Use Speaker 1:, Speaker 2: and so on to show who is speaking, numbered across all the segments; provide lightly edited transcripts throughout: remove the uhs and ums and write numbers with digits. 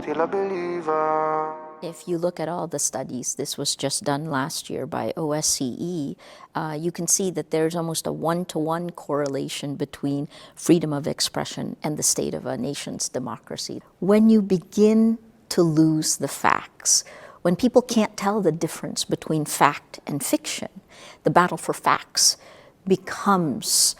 Speaker 1: still a believer.
Speaker 2: If you look at all the studies, this was just done last year by OSCE, you can see that there's almost a one-to-one correlation between freedom of expression and the state of a nation's democracy. When you begin to lose the facts, when people can't tell the difference between fact and fiction, the battle for facts becomes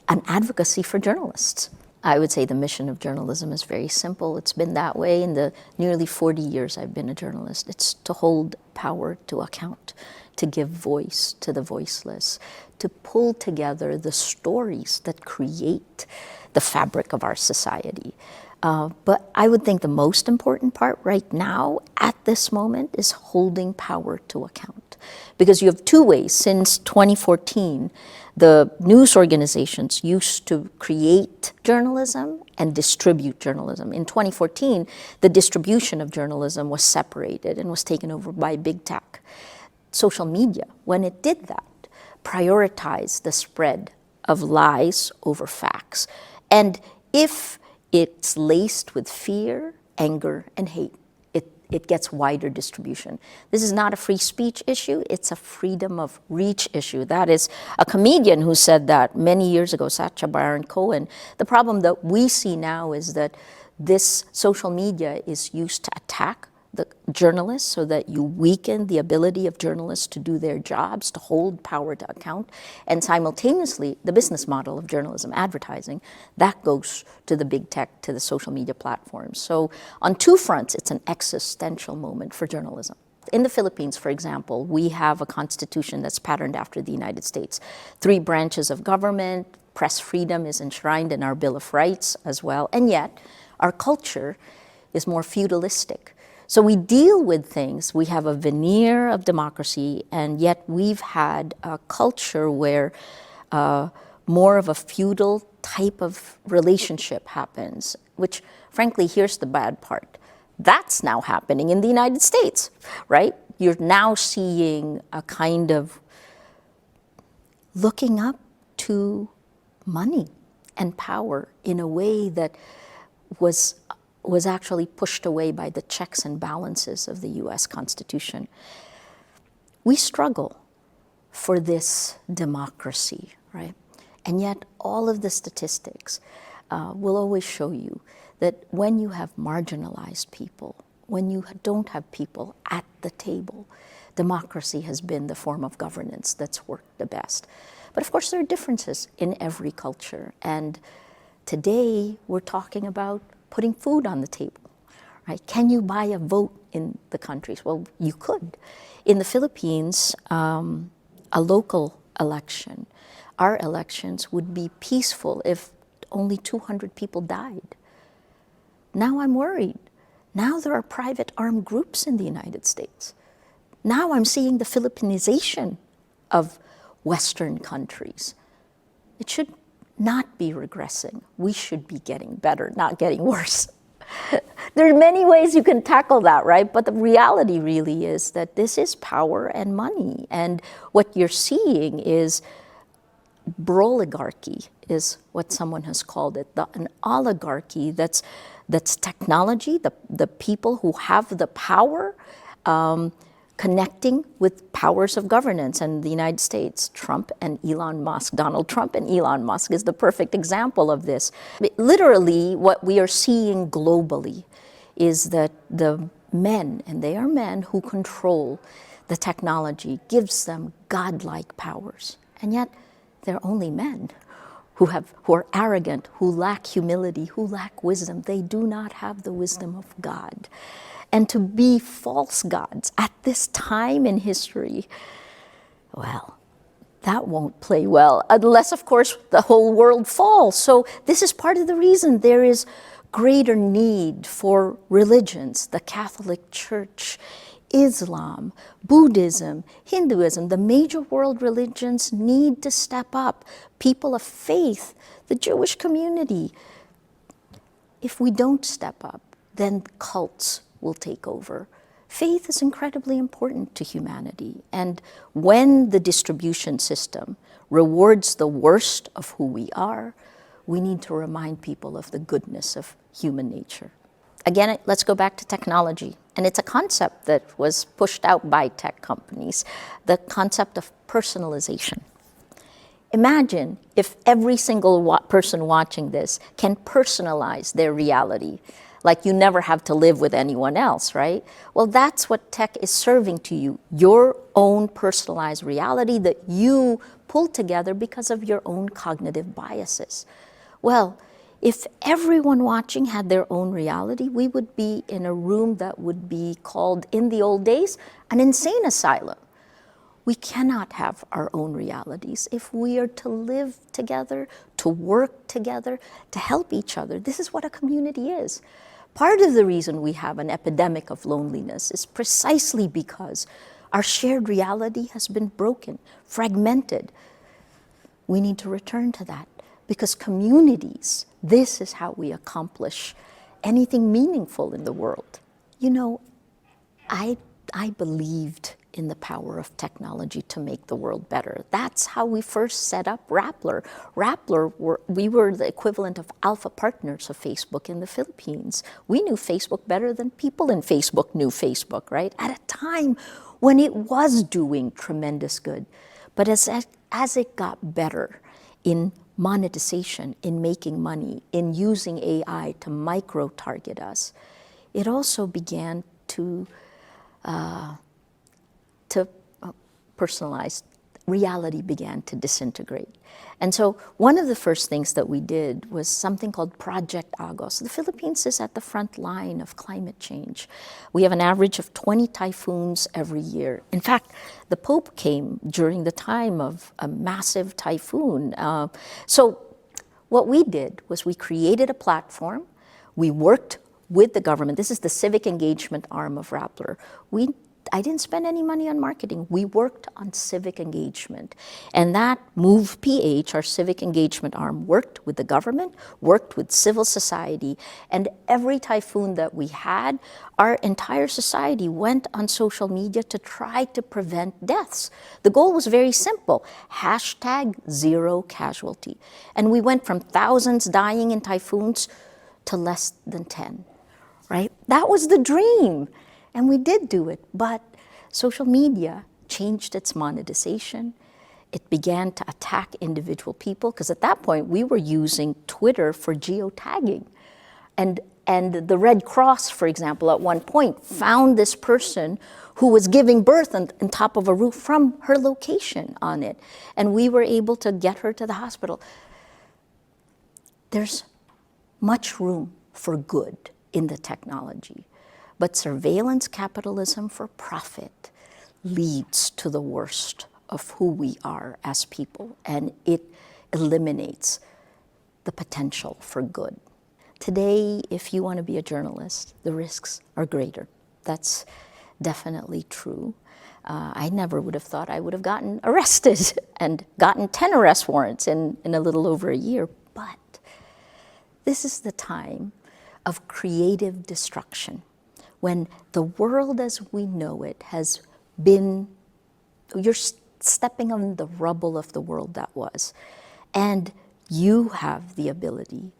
Speaker 2: an advocacy for journalists. I would say the mission of journalism is very simple. It's been that way in the nearly 40 years I've been a journalist. It's to hold power to account, to give voice to the voiceless, to pull together the stories that create the fabric of our society. But I would think the most important part right now, at this moment, is holding power to account. Because you have two ways. Since 2014, the news organizations used to create journalism and distribute journalism. In 2014, the distribution of journalism was separated and was taken over by big tech. Social media, when it did that, prioritized the spread of lies over facts. And if it's laced with fear, anger, and hate, it gets wider distribution. This is not a free speech issue, it's a freedom of reach issue. That is a comedian who said that many years ago, Sacha Baron Cohen. The problem that we see now is that this social media is used to attack the journalists so that you weaken the ability of journalists to do their jobs, to hold power to account, and simultaneously the business model of journalism, advertising, that goes to the big tech, to the social media platforms. So on two fronts, it's an existential moment for journalism. In the Philippines, for example, we have a constitution that's patterned after the United States. 3 branches of government, press freedom is enshrined in our Bill of Rights as well, and yet our culture is more feudalistic. So we deal with things, we have a veneer of democracy, and yet we've had a culture where more of a feudal type of relationship happens, which frankly, here's the bad part. That's now happening in the United States, right? You're now seeing a kind of looking up to money and power in a way that was actually pushed away by the checks and balances of the US Constitution. We struggle for this democracy, right? And yet all of the statistics will always show you that when you have marginalized people, when you don't have people at the table, democracy has been the form of governance that's worked the best. But of course there are differences in every culture, and today we're talking about putting food on the table, right? Can you buy a vote in the countries? Well, you could. In the Philippines, a local election, our elections would be peaceful if only 200 people died. Now I'm worried. Now there are private armed groups in the United States. Now I'm seeing the Philippinization of Western countries. It should not be regressing. We should be getting better, not getting worse. There are many ways you can tackle that, right? But the reality really is that this is power and money. And what you're seeing is broligarchy, is what someone has called it, an oligarchy that's technology, the people who have the power, connecting with powers of governance. And the United States, Trump and Elon Musk, Donald Trump and Elon Musk is the perfect example of this. Literally, what we are seeing globally is that the men, and they are men who control the technology, gives them godlike powers. And yet, they're only men who are arrogant, who lack humility, who lack wisdom. They do not have the wisdom of God. And to be false gods at this time in history, well, that won't play well, unless, of course, the whole world falls. So this is part of the reason there is greater need for religions, the Catholic Church, Islam, Buddhism, Hinduism. The major world religions need to step up. People of faith, the Jewish community. If we don't step up, then cults will take over. Faith is incredibly important to humanity. And when the distribution system rewards the worst of who we are, we need to remind people of the goodness of human nature. again, let's go back to technology. And it's a concept that was pushed out by tech companies, the concept of personalization. Imagine if every single person watching this can personalize their reality, like you never have to live with anyone else, right? Well, that's what tech is serving to you, your own personalized reality that you pull together because of your own cognitive biases. Well, if everyone watching had their own reality, we would be in a room that would be called, in the old days, an insane asylum. We cannot have our own realities. If we are to live together, to work together, to help each other, this is what a community is. Part of the reason we have an epidemic of loneliness is precisely because our shared reality has been broken, fragmented. We need to return to that because communities, this is how we accomplish anything meaningful in the world. You know, I believed in the power of technology to make the world better. That's how we first set up Rappler. Rappler, we were the equivalent of alpha partners of Facebook in the Philippines. We knew Facebook better than people in Facebook knew Facebook, right? At a time when it was doing tremendous good. But as it got better in monetization, in making money, in using AI to micro-target us, it also began to personalize. Reality began to disintegrate. And so one of the first things that we did was something called Project Agos. The Philippines is at the front line of climate change. We have an average of 20 typhoons every year. In fact, the Pope came during the time of a massive typhoon. So what we did was we created a platform. We worked with the government. This is the civic engagement arm of Rappler. I didn't spend any money on marketing. We worked on civic engagement. And that Move PH, our civic engagement arm, worked with the government, worked with civil society, and every typhoon that we had, our entire society went on social media to try to prevent deaths. The goal was very simple, #0casualty. And we went from thousands dying in typhoons to less than 10, right? That was the dream. And we did do it, but social media changed its monetization. It began to attack individual people, because at that point we were using Twitter for geotagging. And the Red Cross, for example, at one point found this person who was giving birth on top of a roof from her location on it. And we were able to get her to the hospital. There's much room for good in the technology. But surveillance capitalism for profit leads to the worst of who we are as people, and it eliminates the potential for good. Today, if you want to be a journalist, the risks are greater. That's definitely true. I never would have thought I would have gotten arrested and gotten 10 arrest warrants in a little over a year, but this is the time of creative destruction. When the world as we know it has been, you're stepping on the rubble of the world that was, and you have the ability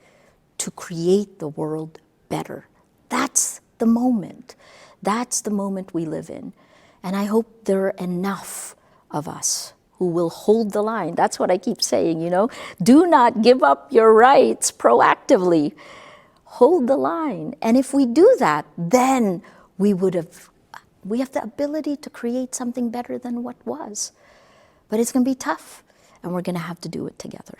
Speaker 2: to create the world better. That's the moment. That's the moment we live in. And I hope there are enough of us who will hold the line. That's what I keep saying, you know. Do not give up your rights proactively. Hold the line. And if we do that, then we have the ability to create something better than what was. But it's going to be tough, and we're going to have to do it together.